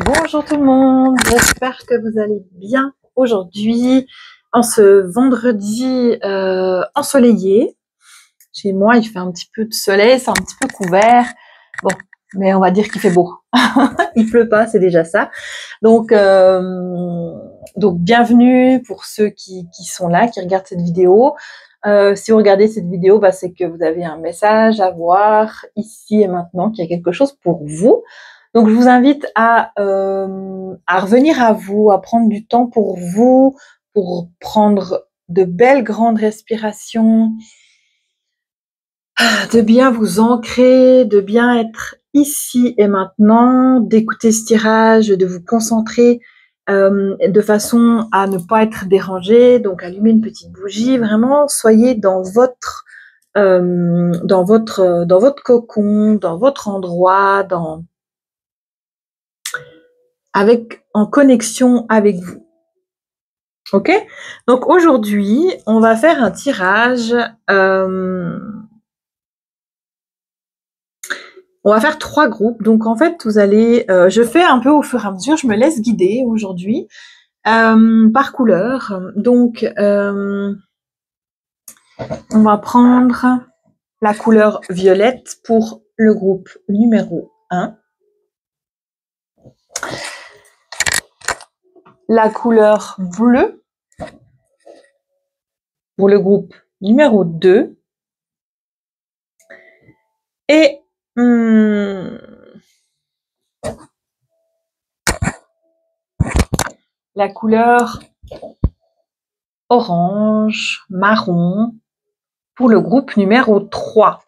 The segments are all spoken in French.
Bonjour tout le monde, j'espère que vous allez bien aujourd'hui, en ce vendredi ensoleillé. Chez moi, il fait un petit peu de soleil, c'est un petit peu couvert. Bon, mais on va dire qu'il fait beau. Il pleut pas, c'est déjà ça. Donc bienvenue pour ceux qui sont là, qui regardent cette vidéo. Si vous regardez cette vidéo, c'est que vous avez un message à voir ici et maintenant, qu'il y a quelque chose pour vous. Donc, je vous invite à revenir à vous, à prendre du temps pour vous, pour prendre de belles grandes respirations, de bien vous ancrer, de bien être ici et maintenant, d'écouter ce tirage, de vous concentrer de façon à ne pas être dérangé. Donc, allumez une petite bougie, vraiment, soyez dans votre cocon, dans votre endroit, en connexion avec vous. Ok? Donc aujourd'hui, on va faire un tirage. On va faire 3 groupes. Donc en fait, vous allez, je fais un peu au fur et à mesure. Je me laisse guider aujourd'hui par couleur. Donc on va prendre la couleur violette pour le groupe numéro 1. La couleur bleue pour le groupe numéro 2. Et la couleur orange, marron pour le groupe numéro 3.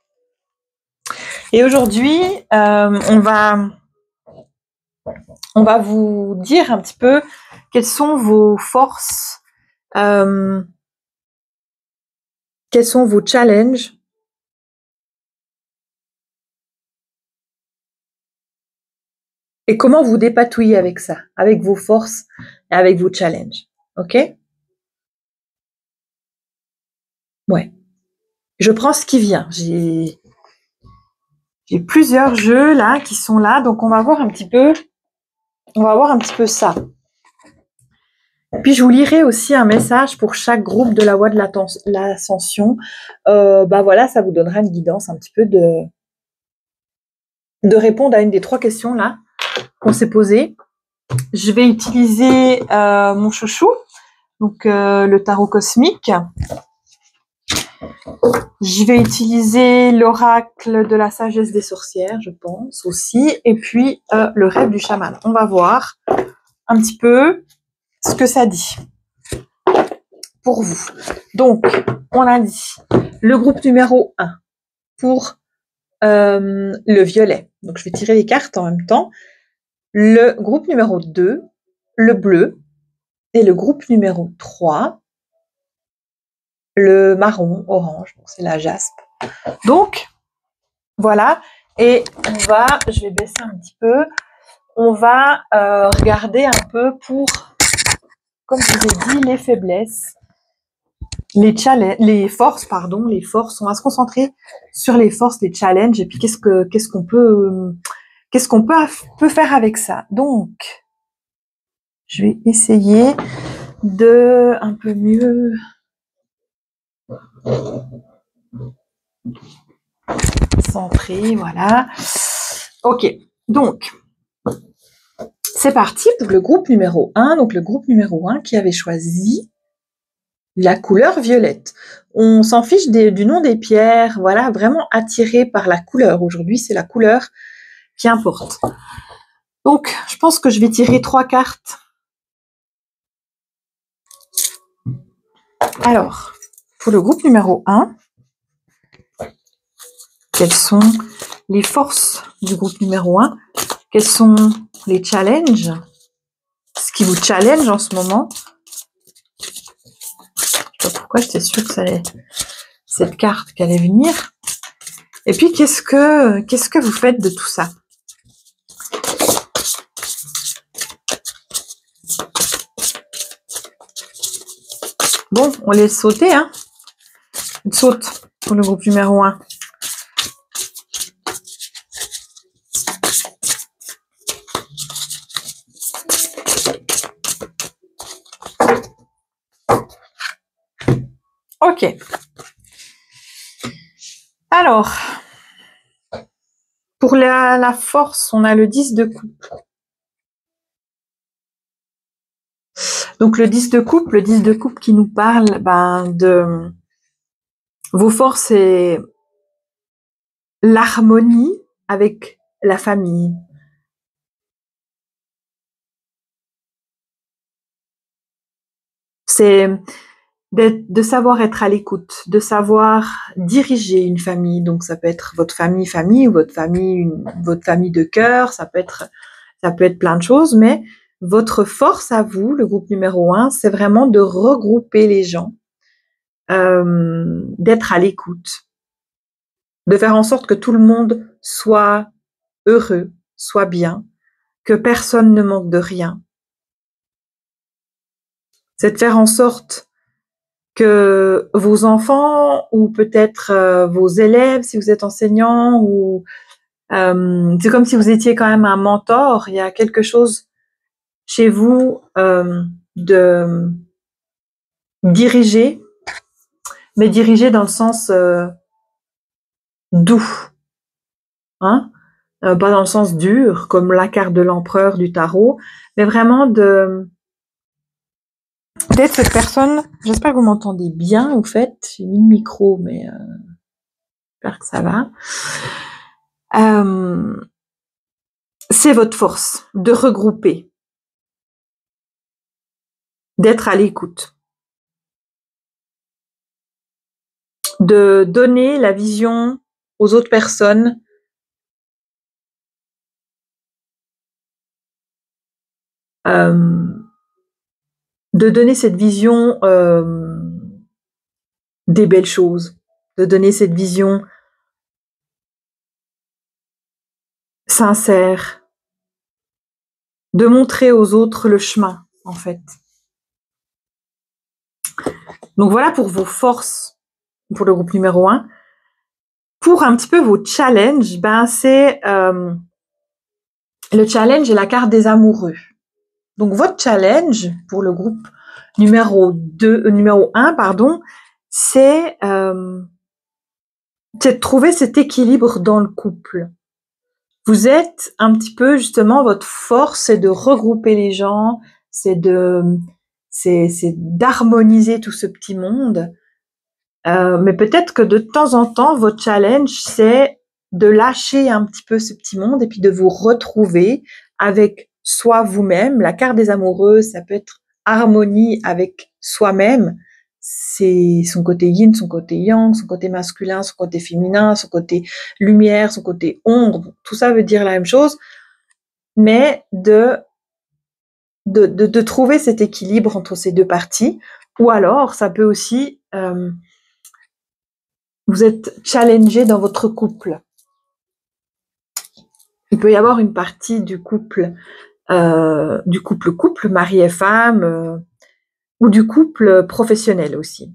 Et aujourd'hui, on va vous dire un petit peu quelles sont vos forces, quels sont vos challenges, et comment vous dépatouiller avec ça, avec vos forces et avec vos challenges. Ok? Ouais. Je prends ce qui vient. J'ai plusieurs jeux là qui sont là, donc on va voir un petit peu ça. Puis je vous lirai aussi un message pour chaque groupe de la voie de l'ascension. Voilà, ça vous donnera une guidance un petit peu de répondre à une des 3 questions là qu'on s'est posées. Je vais utiliser mon chouchou, donc le tarot cosmique. Je vais utiliser l'oracle de la sagesse des sorcières, je pense aussi, et puis le rêve du chaman. On va voir un petit peu ce que ça dit pour vous. Donc, on a dit le groupe numéro 1 pour le violet. Donc, je vais tirer les cartes en même temps. Le groupe numéro 2, le bleu. Et le groupe numéro 3, le marron, orange. Donc, c'est la jaspe. Donc, voilà. Et je vais baisser un petit peu. On va regarder un peu pour, comme je vous ai dit, les faiblesses. Les forces. On va se concentrer sur les forces, les challenges, et puis qu'est-ce qu'on peut faire avec ça. Donc, je vais essayer de un peu mieux centrer, voilà. Ok, donc, c'est parti pour le groupe numéro 1. Donc, le groupe numéro 1 qui avait choisi la couleur violette. On s'en fiche du nom des pierres, voilà, vraiment attiré par la couleur. Aujourd'hui, c'est la couleur qui importe. Donc, je pense que je vais tirer 3 cartes. Alors, pour le groupe numéro 1, quelles sont les forces du groupe numéro 1? Quels sont les challenges? Ce qui vous challenge en ce moment? Je sais pas pourquoi, j'étais sûre que ça allait, cette carte qui allait venir. Et puis, qu'est-ce que vous faites de tout ça? Bon, on laisse sauter, hein. Une saute pour le groupe numéro 1. Ok. Alors, pour la force, on a le 10 de coupe. Donc le 10 de coupe, qui nous parle de vos forces et l'harmonie avec la famille. C'est de savoir être à l'écoute, de savoir diriger une famille. Donc ça peut être votre famille ou votre famille de cœur, ça peut être plein de choses, mais votre force à vous, le groupe numéro 1, c'est vraiment de regrouper les gens, d'être à l'écoute, de faire en sorte que tout le monde soit heureux, soit bien, que personne ne manque de rien. C'est de faire en sorte que vos enfants ou peut-être vos élèves, si vous êtes enseignant, ou c'est comme si vous étiez quand même un mentor. Il y a quelque chose chez vous de diriger, mais diriger dans le sens doux, hein, pas dans le sens dur, comme la carte de l'empereur du tarot, mais vraiment d'être cette personne. J'espère que vous m'entendez bien, au fait. J'ai mis le micro, mais j'espère que ça va. C'est votre force de regrouper, d'être à l'écoute, de donner la vision aux autres personnes de donner cette vision des belles choses, de donner cette vision sincère, de montrer aux autres le chemin, en fait. Donc voilà pour vos forces, pour le groupe numéro 1. Pour un petit peu vos challenges, c'est le challenge et la carte des amoureux. Donc votre challenge pour le groupe numéro 1, c'est de trouver cet équilibre dans le couple. Vous êtes un petit peu, justement, votre force, c'est de regrouper les gens, c'est d'harmoniser tout ce petit monde. Mais peut-être que de temps en temps, votre challenge, c'est de lâcher un petit peu ce petit monde et puis de vous retrouver avec soit vous-même. La carte des amoureux, ça peut être harmonie avec soi-même. C'est son côté yin, son côté yang, son côté masculin, son côté féminin, son côté lumière, son côté ombre. Tout ça veut dire la même chose, mais de trouver cet équilibre entre ces deux parties. Ou alors, ça peut aussi vous êtes challengé dans votre couple. Il peut y avoir une partie du couple, mari et femme, ou du couple professionnel aussi.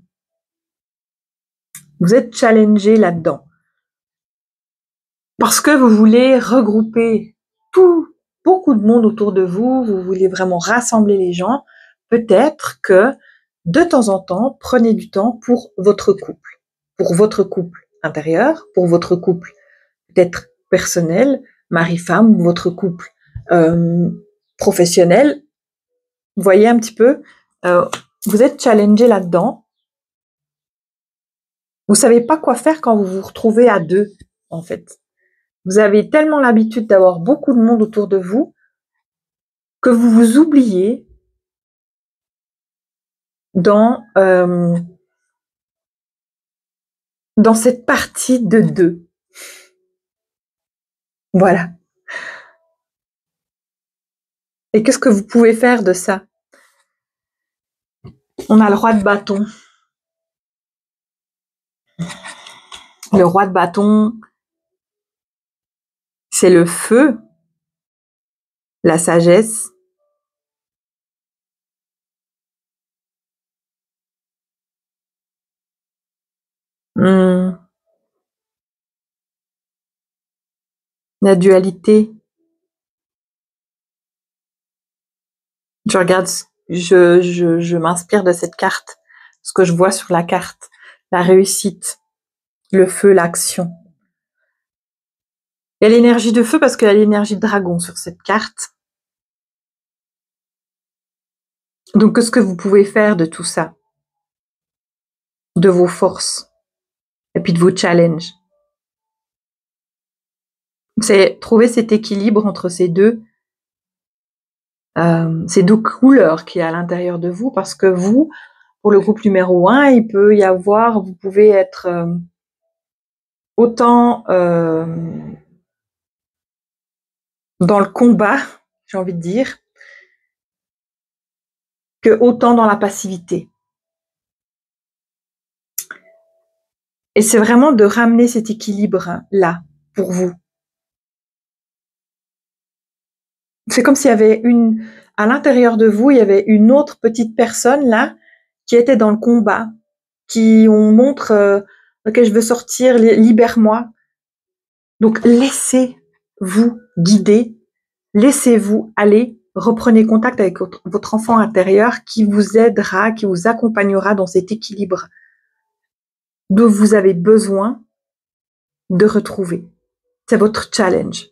Vous êtes challengé là-dedans. Parce que vous voulez regrouper beaucoup de monde autour de vous, vous voulez vraiment rassembler les gens. Peut-être que, de temps en temps, prenez du temps pour votre couple intérieur, pour votre couple peut-être personnel, mari-femme, votre couple professionnel. Vous voyez un petit peu, vous êtes challengé là-dedans. Vous savez pas quoi faire quand vous vous retrouvez à deux, en fait. Vous avez tellement l'habitude d'avoir beaucoup de monde autour de vous que vous vous oubliez dans cette partie de deux. Voilà. Et qu'est-ce que vous pouvez faire de ça? On a le roi de bâton. Le roi de bâton, c'est le feu, la sagesse. La dualité. Je regarde, je m'inspire de cette carte, ce que je vois sur la carte. la réussite, le feu, l'action. Il y a l'énergie de feu parce qu'il y a l'énergie de dragon sur cette carte. Donc, qu'est-ce que vous pouvez faire de tout ça? De vos forces et puis de vos challenges. C'est trouver cet équilibre entre ces deux couleurs qu'il y a à l'intérieur de vous, parce que vous, pour le groupe numéro 1, il peut y avoir, vous pouvez être autant dans le combat, j'ai envie de dire, que autant dans la passivité. Et c'est vraiment de ramener cet équilibre-là pour vous. C'est comme s'il y avait à l'intérieur de vous, il y avait une autre petite personne là qui était dans le combat, qui on montre, ok, je veux sortir, libère-moi. Donc laissez-vous guider, laissez-vous aller, reprenez contact avec votre enfant intérieur qui vous aidera, qui vous accompagnera dans cet équilibre dont vous avez besoin de retrouver. C'est votre challenge.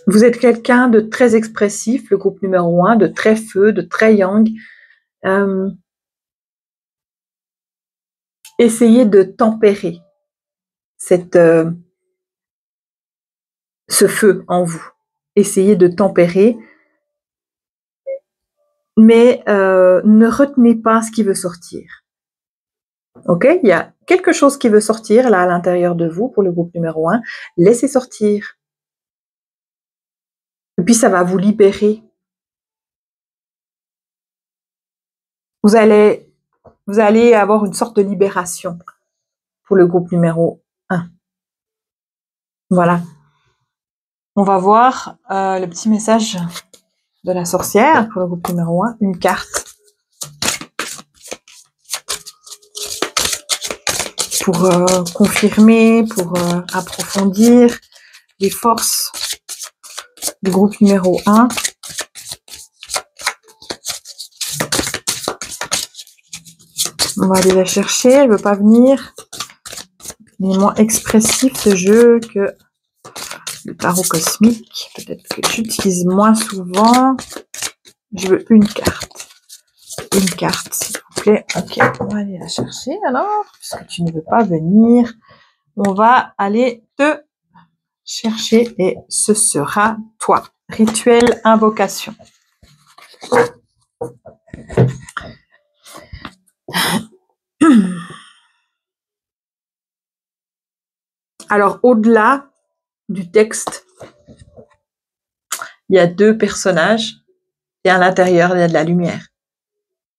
Vous êtes quelqu'un de très expressif, le groupe numéro 1, de très feu, de très yang. Essayez de tempérer ce feu en vous. Essayez de tempérer, mais ne retenez pas ce qui veut sortir. Ok? Il y a quelque chose qui veut sortir là à l'intérieur de vous pour le groupe numéro 1. Laissez sortir. Et puis ça va vous libérer. Vous allez avoir une sorte de libération pour le groupe numéro 1. Voilà. On va voir le petit message de la sorcière pour le groupe numéro 1. Une carte pour confirmer, pour approfondir les forces du groupe numéro 1. On va aller la chercher, elle ne veut pas venir. Il est moins expressif ce jeu que le tarot cosmique. Peut-être que j'utilise moins souvent. Je veux une carte. Une carte, s'il vous plaît. Ok, on va aller la chercher alors, puisque tu ne veux pas venir. On va aller te chercher et ce sera toi. Rituel invocation. Alors, au-delà du texte, il y a deux personnages et à l'intérieur, il y a de la lumière.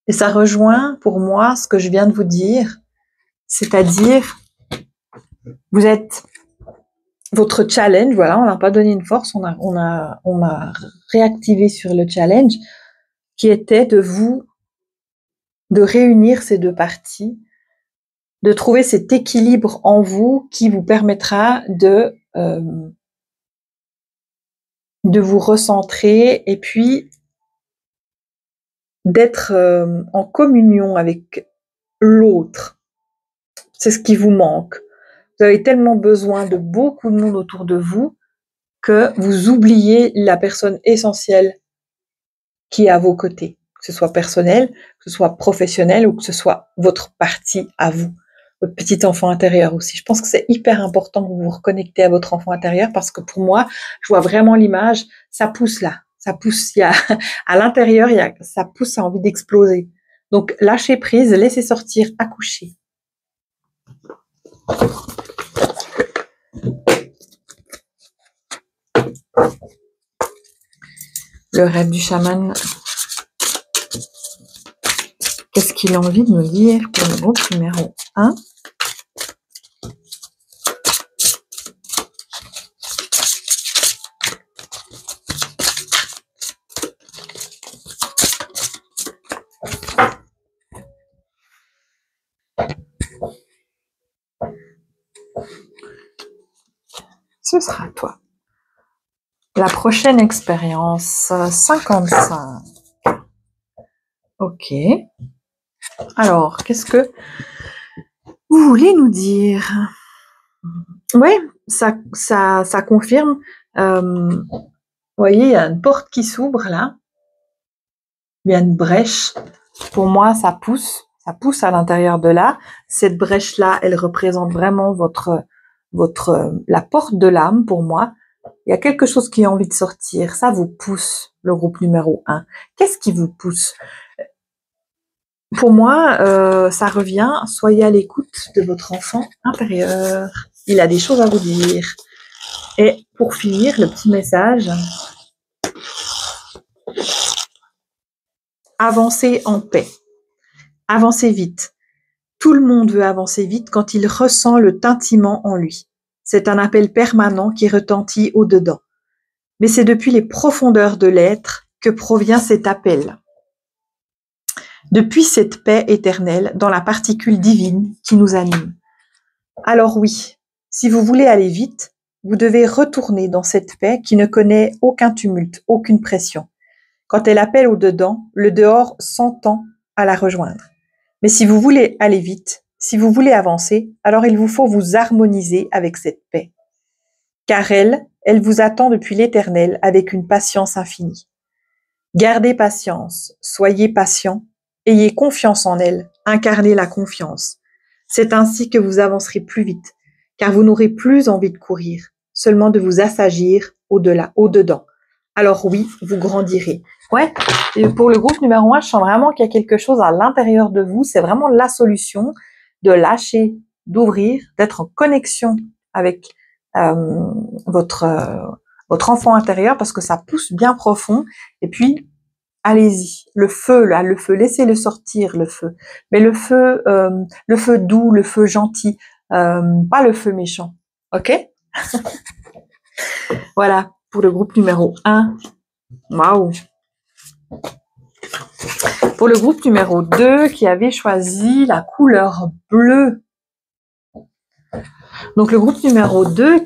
Et ça rejoint pour moi ce que je viens de vous dire, c'est-à-dire, vous êtes votre challenge, voilà, on n'a pas donné une force, on a réactivé sur le challenge qui était de réunir ces deux parties, de trouver cet équilibre en vous qui vous permettra de vous recentrer et puis d'être en communion avec l'autre. C'est ce qui vous manque. Vous avez tellement besoin de beaucoup de monde autour de vous que vous oubliez la personne essentielle qui est à vos côtés, que ce soit personnel, que ce soit professionnel ou que ce soit votre partie à vous, votre petit enfant intérieur aussi. Je pense que c'est hyper important que vous vous reconnectez à votre enfant intérieur parce que pour moi, je vois vraiment l'image, ça pousse là, ça pousse, il y a, à l'intérieur, ça pousse, ça a envie d'exploser. Donc, lâchez prise, laissez sortir, accouchez. Le rêve du chaman. Qu'est-ce qu'il a envie de nous dire pour le groupe numéro 1? Ce sera toi. La prochaine expérience, 55. Ok. Alors, qu'est-ce que vous voulez nous dire? Oui, ça confirme. Vous voyez, il y a une porte qui s'ouvre là. Il y a une brèche. Pour moi, ça pousse à l'intérieur de là. Cette brèche-là, elle représente vraiment la porte de l'âme pour moi. Il y a quelque chose qui a envie de sortir. Ça vous pousse, le groupe numéro 1. Qu'est-ce qui vous pousse? Pour moi, ça revient, soyez à l'écoute de votre enfant intérieur. Il a des choses à vous dire. Et pour finir, le petit message, avancez en paix. Avancez vite. Tout le monde veut avancer vite quand il ressent le tintement en lui. C'est un appel permanent qui retentit au-dedans. Mais c'est depuis les profondeurs de l'être que provient cet appel. Depuis cette paix éternelle dans la particule divine qui nous anime. Alors oui, si vous voulez aller vite, vous devez retourner dans cette paix qui ne connaît aucun tumulte, aucune pression. Quand elle appelle au dedans, le dehors s'entend à la rejoindre. Mais si vous voulez aller vite, si vous voulez avancer, alors il vous faut vous harmoniser avec cette paix. Car elle vous attend depuis l'éternel avec une patience infinie. Gardez patience, soyez patient, ayez confiance en elle, incarnez la confiance. C'est ainsi que vous avancerez plus vite, car vous n'aurez plus envie de courir, seulement de vous assagir au-delà, au-dedans. Alors oui, vous grandirez. Ouais, et pour le groupe numéro 1, je sens vraiment qu'il y a quelque chose à l'intérieur de vous. C'est vraiment la solution de lâcher, d'ouvrir, d'être en connexion avec votre enfant intérieur parce que ça pousse bien profond. Et puis, allez-y. Le feu, là, le feu, laissez-le sortir, le feu. Mais le feu doux, le feu gentil, pas le feu méchant. Ok? Voilà, pour le groupe numéro 1. Waouh! Pour le groupe numéro 2 qui avait choisi la couleur bleue. Donc le groupe numéro 2,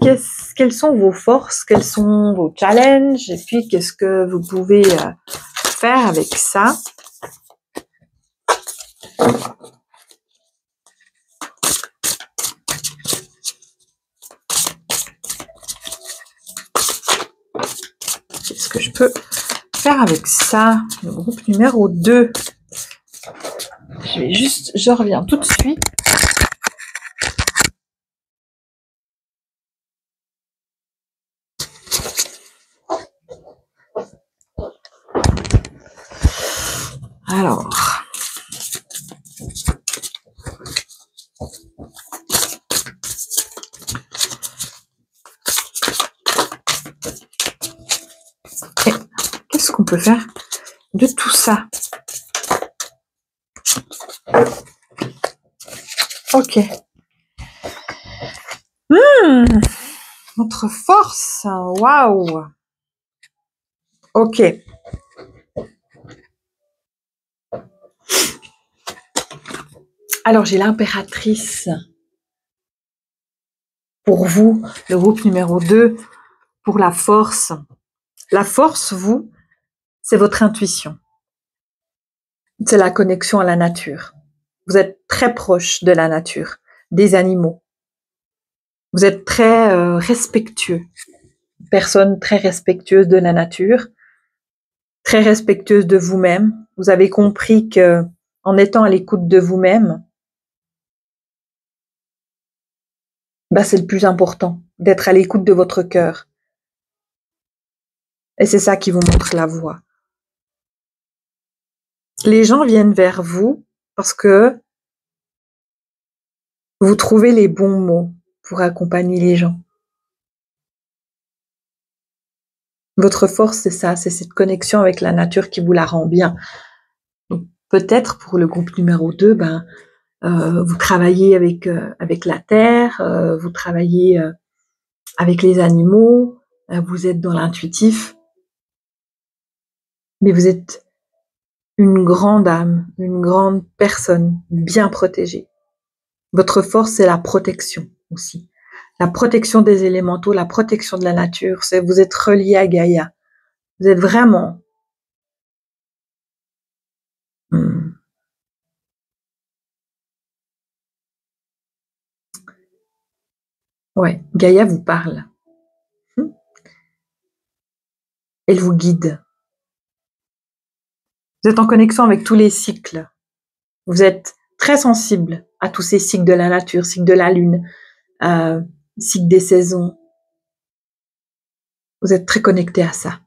quelles sont vos forces, quels sont vos challenges et puis qu'est-ce que vous pouvez faire avec ça? Qu'est-ce que je peux faire avec ça? Le groupe numéro 2. Je reviens tout de suite. Alors. Qu'est-ce qu'on peut faire de tout ça? Ok. Notre force. Waouh. Ok. Alors, j'ai l'impératrice. Pour vous, le groupe numéro 2, pour la force. La force, vous, c'est votre intuition. C'est la connexion à la nature. Vous êtes très proche de la nature, des animaux. Vous êtes très respectueux. Personne très respectueuse de la nature, très respectueuse de vous-même. Vous avez compris que en étant à l'écoute de vous-même, c'est le plus important, d'être à l'écoute de votre cœur. Et c'est ça qui vous montre la voie. Les gens viennent vers vous parce que vous trouvez les bons mots pour accompagner les gens. Votre force, c'est ça, c'est cette connexion avec la nature qui vous la rend bien. Donc, peut-être pour le groupe numéro 2, vous travaillez avec la terre, vous travaillez avec les animaux, vous êtes dans l'intuitif, mais vous êtes une grande âme, une grande personne bien protégée. Votre force, c'est la protection aussi. La protection des élémentaux, la protection de la nature, c'est vous êtes relié à Gaïa. Vous êtes vraiment Ouais, Gaïa vous parle. Elle vous guide. Vous êtes en connexion avec tous les cycles. Vous êtes très sensible à tous ces cycles de la nature, cycle de la lune, cycle des saisons. Vous êtes très connecté à ça.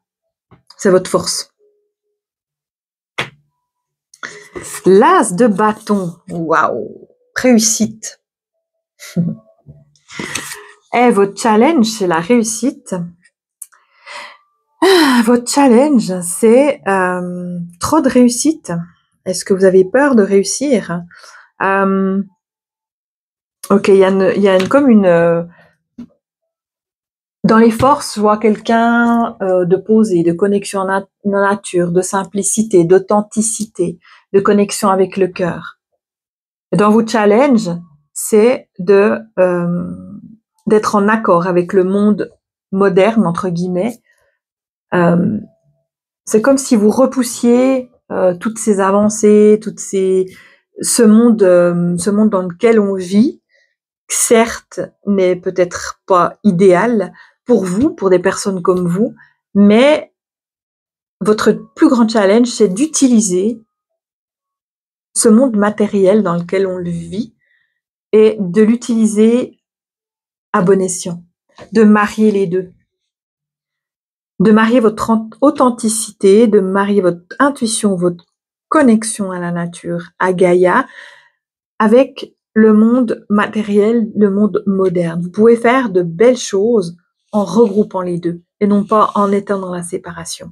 C'est votre force. L'as de bâton. Waouh! Réussite. Et votre challenge, c'est la réussite. Votre challenge, c'est trop de réussite. Est-ce que vous avez peur de réussir? Ok, il y a comme une dans les forces, je vois quelqu'un de posé, de connexion en nature, de simplicité, d'authenticité, de connexion avec le cœur. Dans vos challenges, c'est d'être en accord avec le monde moderne entre guillemets. C'est comme si vous repoussiez toutes ces avancées, ce monde dans lequel on vit. Certes, n'est peut-être pas idéal pour vous, pour des personnes comme vous, mais votre plus grand challenge, c'est d'utiliser ce monde matériel dans lequel on le vit et de l'utiliser à bon escient, de marier les deux, de marier votre authenticité, de marier votre intuition, votre connexion à la nature, à Gaïa, avec le monde matériel, le monde moderne. Vous pouvez faire de belles choses en regroupant les deux et non pas en étant dans la séparation.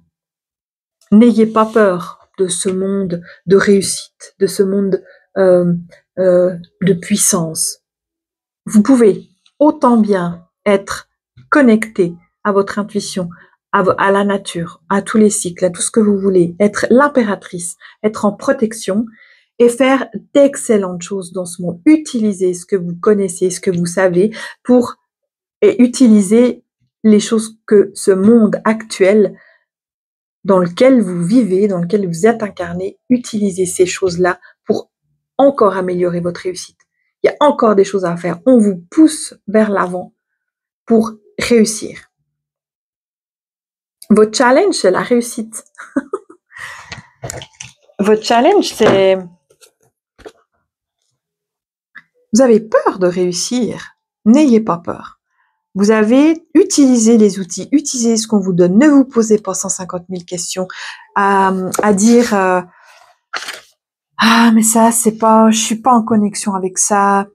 N'ayez pas peur de ce monde de réussite, de ce monde de puissance. Vous pouvez autant bien être connecté à votre intuition, à la nature, à tous les cycles, à tout ce que vous voulez, être l'impératrice, être en protection et faire d'excellentes choses dans ce monde. Utilisez ce que vous connaissez, ce que vous savez et utiliser les choses que ce monde actuel dans lequel vous vivez, dans lequel vous êtes incarné, utilisez ces choses-là pour encore améliorer votre réussite. Il y a encore des choses à faire. On vous pousse vers l'avant pour réussir. Votre challenge, c'est la réussite. Votre challenge, c'est... Vous avez peur de réussir. N'ayez pas peur. Vous avez utilisé les outils, utilisez ce qu'on vous donne. Ne vous posez pas 150 000 questions à dire ah mais ça c'est pas, je suis pas en connexion avec ça.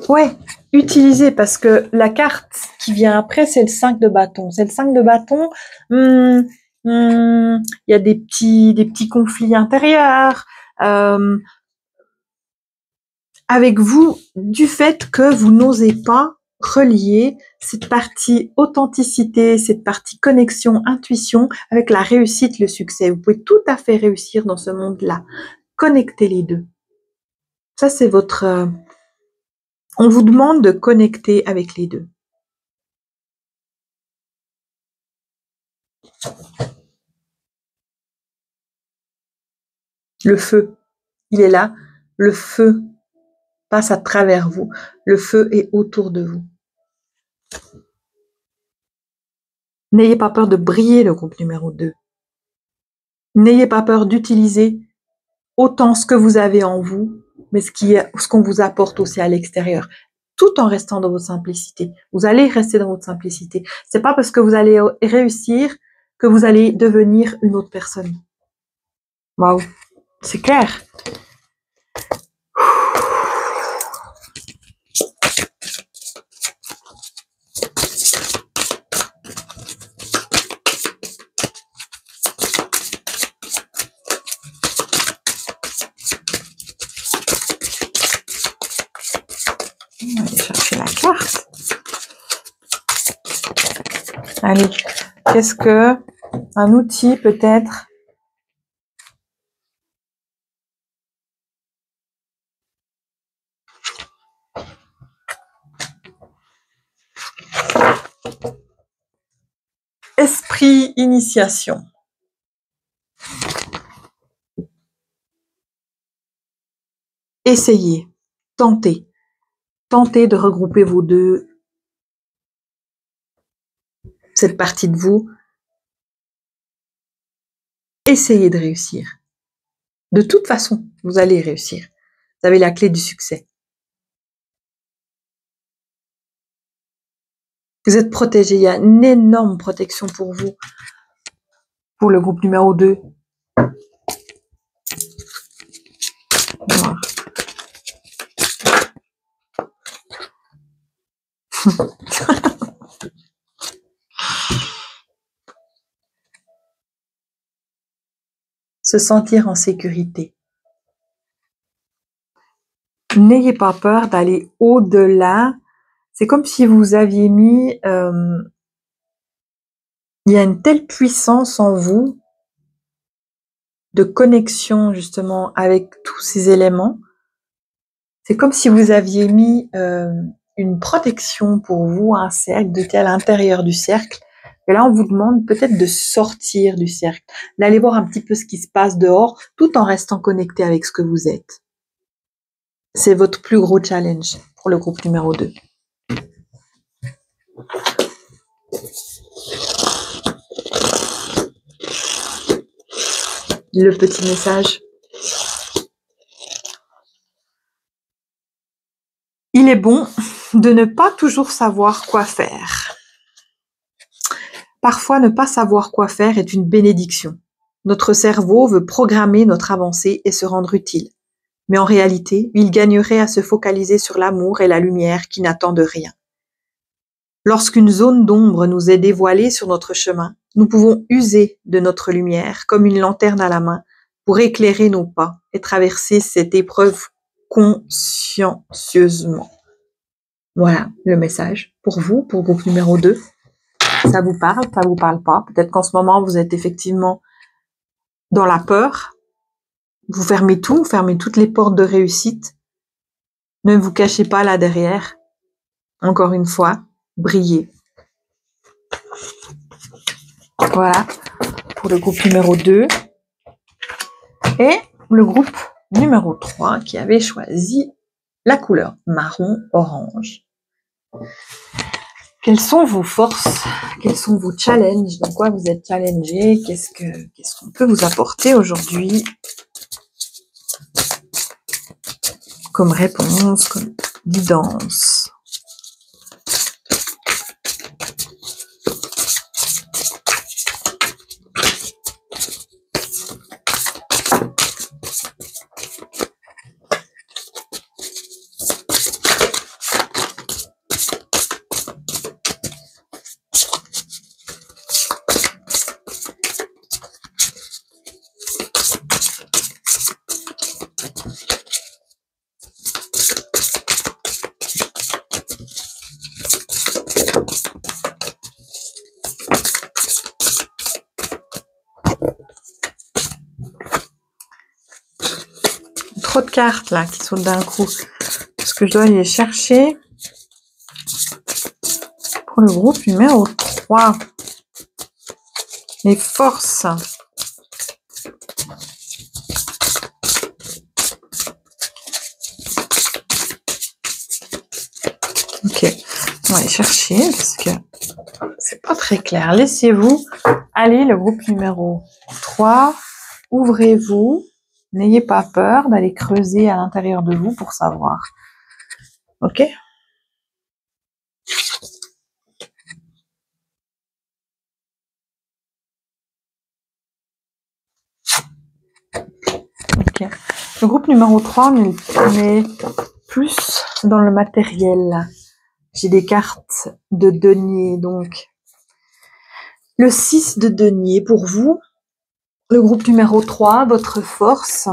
Ouais, utilisez parce que la carte qui vient après c'est le 5 de bâton. C'est le 5 de bâton. Il y a des petits conflits intérieurs. Avec vous, du fait que vous n'osez pas relier cette partie authenticité, cette partie connexion, intuition avec la réussite, le succès. Vous pouvez tout à fait réussir dans ce monde-là. Connectez les deux. Ça, c'est votre... on vous demande de connecter avec les deux. Le feu, il est là. Le feu passe à travers vous. Le feu est autour de vous. N'ayez pas peur de briller, le groupe numéro 2. N'ayez pas peur d'utiliser autant ce que vous avez en vous, mais ce qu'on vous apporte aussi à l'extérieur, tout en restant dans votre simplicité. Vous allez rester dans votre simplicité. C'est pas parce que vous allez réussir que vous allez devenir une autre personne. Waouh, c'est clair. On va aller chercher la carte. Allez, qu'est-ce que un outil peut-être esprit initiation. essayez, tentez. Tentez de regrouper vos deux, cette partie de vous. Essayez de réussir. De toute façon, vous allez réussir. Vous avez la clé du succès. Vous êtes protégé. Il y a une énorme protection pour vous. Pour le groupe numéro 2. Voilà. Se sentir en sécurité. N'ayez pas peur d'aller au-delà. C'est comme si vous aviez mis... il y a une telle puissance en vous de connexion justement avec tous ces éléments. C'est comme si vous aviez mis une protection pour vous, un cercle, de à l'intérieur du cercle. Et là, on vous demande peut-être de sortir du cercle, d'aller voir un petit peu ce qui se passe dehors, tout en restant connecté avec ce que vous êtes. C'est votre plus gros challenge pour le groupe numéro 2. Le petit message. Il est bon de ne pas toujours savoir quoi faire. Parfois, ne pas savoir quoi faire est une bénédiction. Notre cerveau veut programmer notre avancée et se rendre utile. Mais en réalité, il gagnerait à se focaliser sur l'amour et la lumière qui n'attendent rien. Lorsqu'une zone d'ombre nous est dévoilée sur notre chemin, nous pouvons user de notre lumière comme une lanterne à la main pour éclairer nos pas et traverser cette épreuve consciencieusement. Voilà le message pour vous, pour le groupe numéro 2. Ça vous parle pas. Peut-être qu'en ce moment, vous êtes effectivement dans la peur. Vous fermez tout, fermez toutes les portes de réussite. Ne vous cachez pas là derrière. Encore une fois, brillez. Voilà, pour le groupe numéro 2. Et le groupe numéro 3 qui avait choisi la couleur marron-orange. Quelles sont vos forces? Quels sont vos challenges? Dans quoi vous êtes challengé? Qu'est-ce qu'on peut vous apporter aujourd'hui comme réponse, comme guidance? Trop de cartes là qui sautent d'un coup. Est-ce que je dois aller les chercher pour le groupe numéro 3? Les forces. Ok, on va aller chercher parce que c'est pas très clair. Laissez-vous aller, le groupe numéro 3. Ouvrez-vous. N'ayez pas peur d'aller creuser à l'intérieur de vous pour savoir. Ok? Ok. Le groupe numéro 3, on est plus dans le matériel. J'ai des cartes de denier, donc le 6 de denier pour vous. Le groupe numéro 3, votre force.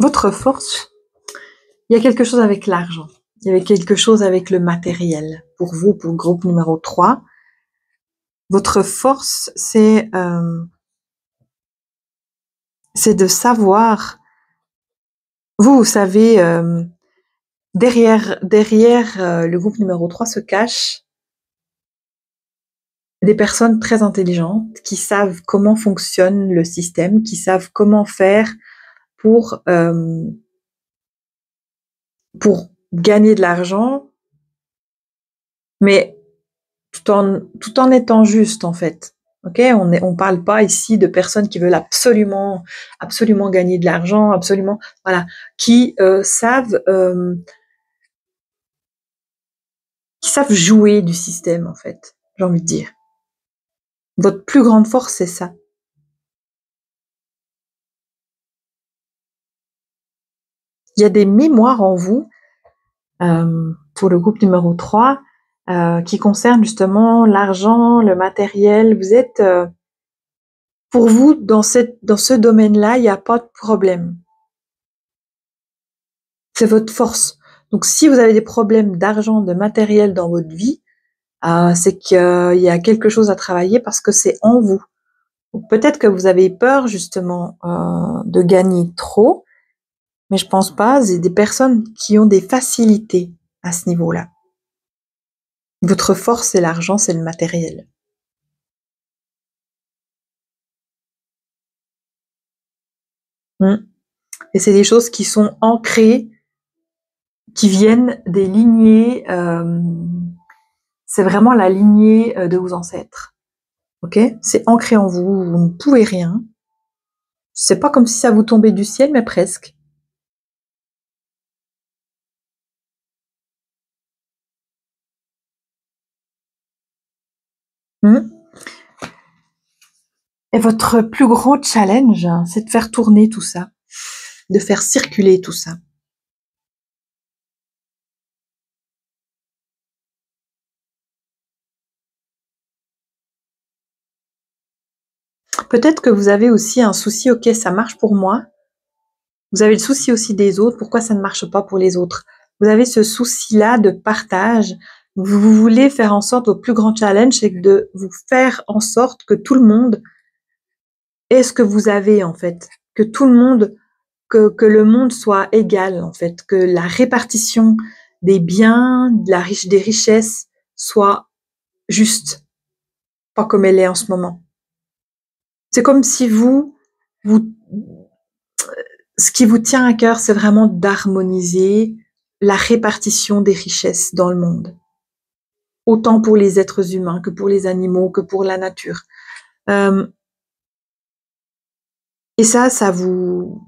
Votre force, il y a quelque chose avec l'argent. il y avait quelque chose avec le matériel. Pour vous, pour le groupe numéro 3, votre force, c'est de savoir, vous savez, derrière le groupe numéro 3 se cachent des personnes très intelligentes qui savent comment fonctionne le système, qui savent comment faire pour gagner de l'argent, mais tout en étant juste, en fait. Ok, on parle pas ici de personnes qui veulent absolument gagner de l'argent, absolument, voilà, qui savent jouer du système, en fait. J'ai envie de dire. Votre plus grande force, c'est ça. Il y a des mémoires en vous, pour le groupe numéro 3, qui concernent justement l'argent, le matériel. Vous êtes, pour vous, dans ce domaine-là, il n'y a pas de problème. C'est votre force. Donc, si vous avez des problèmes d'argent, de matériel dans votre vie, c'est qu'il y a quelque chose à travailler parce que c'est en vous. Peut-être que vous avez peur justement de gagner trop, mais je pense pas. C'est des personnes qui ont des facilités à ce niveau-là. Votre force, c'est l'argent, c'est le matériel. Et c'est des choses qui sont ancrées, qui viennent des lignées. C'est vraiment la lignée de vos ancêtres. Ok, c'est ancré en vous. Vous ne pouvez rien. C'est pas comme si ça vous tombait du ciel, mais presque. Et votre plus gros challenge, c'est de faire tourner tout ça, de faire circuler tout ça. Peut-être que vous avez aussi un souci, ok, ça marche pour moi. Vous avez le souci aussi des autres, pourquoi ça ne marche pas pour les autres? Vous avez ce souci-là de partage. Vous voulez faire en sorte, au plus grand challenge, c'est de vous faire en sorte que tout le monde ait ce que vous avez, en fait. Que tout le monde, que le monde soit égal, en fait. Que la répartition des biens, des richesses soit juste. Pas comme elle est en ce moment. C'est comme si ce qui vous tient à cœur, c'est vraiment d'harmoniser la répartition des richesses dans le monde. Autant pour les êtres humains que pour les animaux, que pour la nature. Et ça vous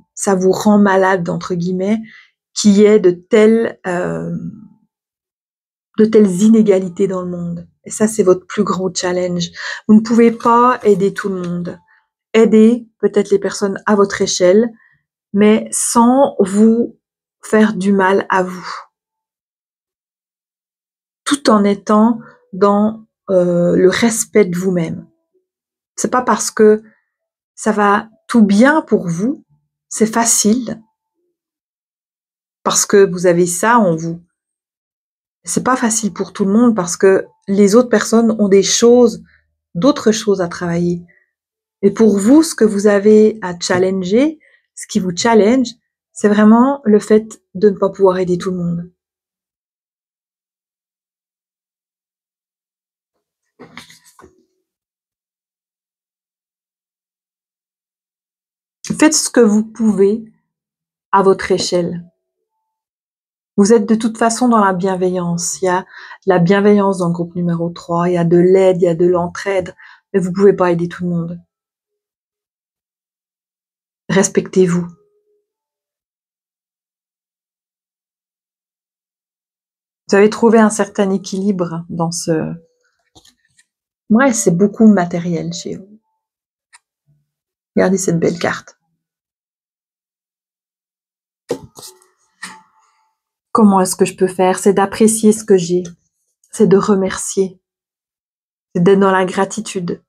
rend malade, entre guillemets, qu'il y ait de telles inégalités dans le monde. Et ça, c'est votre plus gros challenge. Vous ne pouvez pas aider tout le monde. Aidez peut-être les personnes à votre échelle, mais sans vous faire du mal à vous. Tout en étant dans le respect de vous-même. C'est pas parce que ça va tout bien pour vous, c'est facile, parce que vous avez ça en vous. C'est pas facile pour tout le monde parce que les autres personnes ont d'autres choses à travailler. Et pour vous, ce que vous avez à challenger, ce qui vous challenge, c'est vraiment le fait de ne pas pouvoir aider tout le monde. Faites ce que vous pouvez à votre échelle. Vous êtes de toute façon dans la bienveillance. Il y a la bienveillance dans le groupe numéro 3, il y a de l'aide, il y a de l'entraide, mais vous pouvez pas aider tout le monde. Respectez-vous. Vous avez trouvé un certain équilibre dans ce... Ouais, c'est beaucoup matériel chez vous. Regardez cette belle carte. Comment est-ce que je peux faire? C'est d'apprécier ce que j'ai. C'est de remercier. C'est d'être dans la gratitude.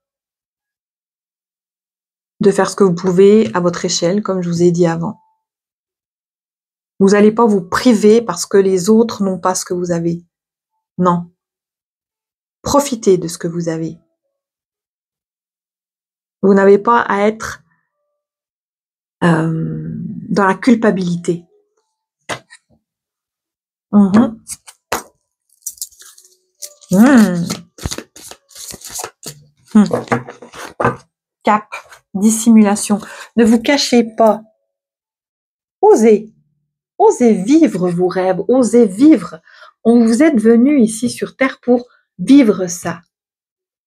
De faire ce que vous pouvez à votre échelle, comme je vous ai dit avant. Vous n'allez pas vous priver parce que les autres n'ont pas ce que vous avez. Non. Profitez de ce que vous avez. Vous n'avez pas à être dans la culpabilité. Mmh. Mmh. Mmh. Cap, dissimulation. Ne vous cachez pas. Osez. Osez vivre vos rêves. Osez vivre. Vous êtes venu ici sur Terre pour vivre ça.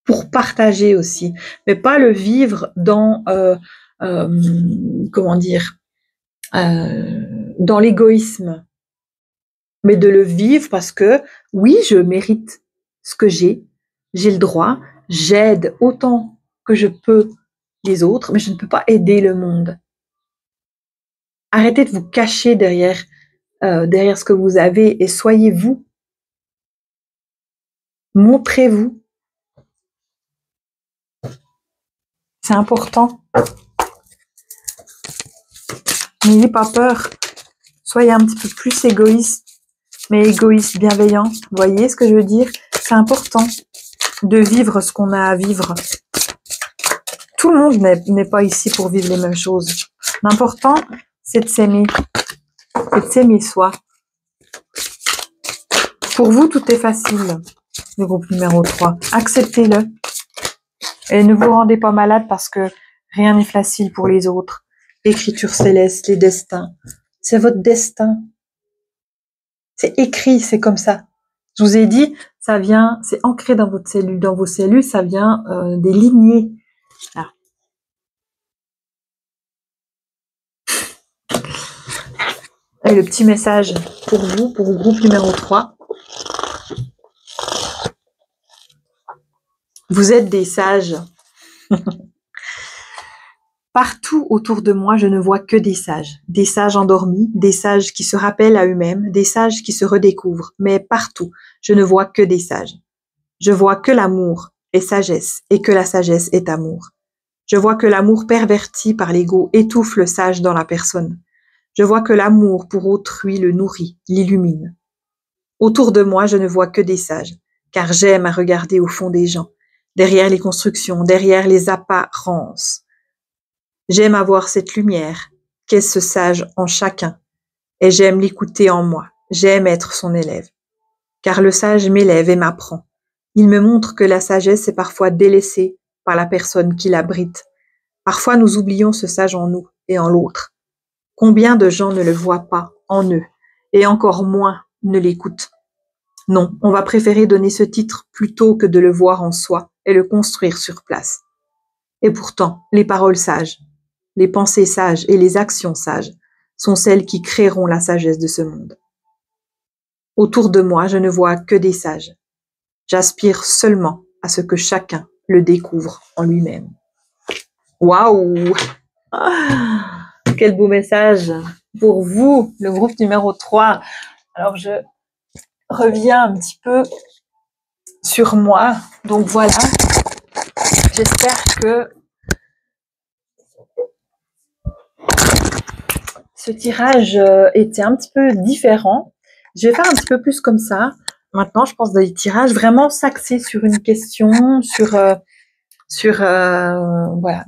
Pour partager aussi. Mais pas le vivre dans, comment dire, dans l'égoïsme. Mais de le vivre parce que, oui, je mérite ce que j'ai le droit, j'aide autant que je peux les autres, mais je ne peux pas aider le monde. Arrêtez de vous cacher derrière ce que vous avez et soyez vous. Montrez-vous. C'est important. N'ayez pas peur. Soyez un petit peu plus égoïste, mais égoïste bienveillant. Vous voyez ce que je veux dire? C'est important de vivre ce qu'on a à vivre. Tout le monde n'est pas ici pour vivre les mêmes choses. L'important, c'est de s'aimer. C'est de s'aimer soi. Pour vous, tout est facile. Le groupe numéro 3. Acceptez-le. Et ne vous rendez pas malade parce que rien n'est facile pour les autres. L'écriture céleste, les destins. C'est votre destin. C'est écrit, c'est comme ça. Je vous ai dit, ça vient, c'est ancré dans votre cellule, dans vos cellules, ça vient des lignées. Ah. Et le petit message pour vous, pour le groupe numéro 3. Vous êtes des sages. Partout autour de moi, je ne vois que des sages endormis, des sages qui se rappellent à eux-mêmes, des sages qui se redécouvrent. Mais partout, je ne vois que des sages. Je vois que l'amour est sagesse et que la sagesse est amour. Je vois que l'amour perverti par l'ego étouffe le sage dans la personne. Je vois que l'amour pour autrui le nourrit, l'illumine. Autour de moi, je ne vois que des sages, car j'aime à regarder au fond des gens, derrière les constructions, derrière les apparences. J'aime avoir cette lumière, qu'est ce sage en chacun, et j'aime l'écouter en moi, j'aime être son élève. Car le sage m'élève et m'apprend. Il me montre que la sagesse est parfois délaissée par la personne qui l'abrite. Parfois nous oublions ce sage en nous et en l'autre. Combien de gens ne le voient pas en eux, et encore moins ne l'écoutent. Non, on va préférer donner ce titre plutôt que de le voir en soi et le construire sur place. Et pourtant, les paroles sages, les pensées sages et les actions sages sont celles qui créeront la sagesse de ce monde. Autour de moi, je ne vois que des sages. J'aspire seulement à ce que chacun le découvre en lui-même. Waouh! Quel beau message pour vous, le groupe numéro 3. Alors, je reviens un petit peu sur moi. Donc, voilà. J'espère que ce tirage était un petit peu différent. Je vais faire un petit peu plus comme ça. Maintenant, je pense des tirages vraiment s'axer sur une question, sur voilà.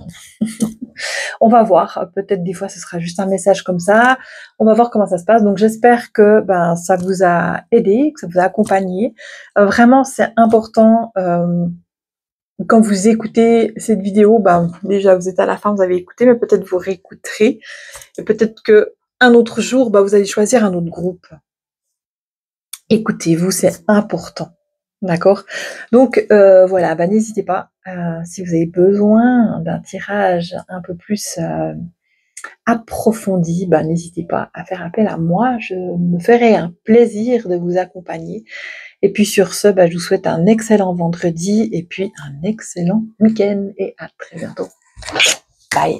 On va voir. Peut-être des fois, ce sera juste un message comme ça. On va voir comment ça se passe. Donc, j'espère que ça vous a aidé, que ça vous a accompagné. Vraiment, c'est important. Quand vous écoutez cette vidéo, déjà, vous êtes à la fin, vous avez écouté, mais peut-être vous réécouterez. Et peut-être que un autre jour, vous allez choisir un autre groupe. Écoutez-vous, c'est important. D'accord? Donc, voilà, n'hésitez pas, si vous avez besoin d'un tirage un peu plus approfondi, n'hésitez pas à faire appel à moi. Je me ferai un plaisir de vous accompagner. Et puis sur ce, je vous souhaite un excellent vendredi et puis un excellent week-end et à très bientôt. Bye!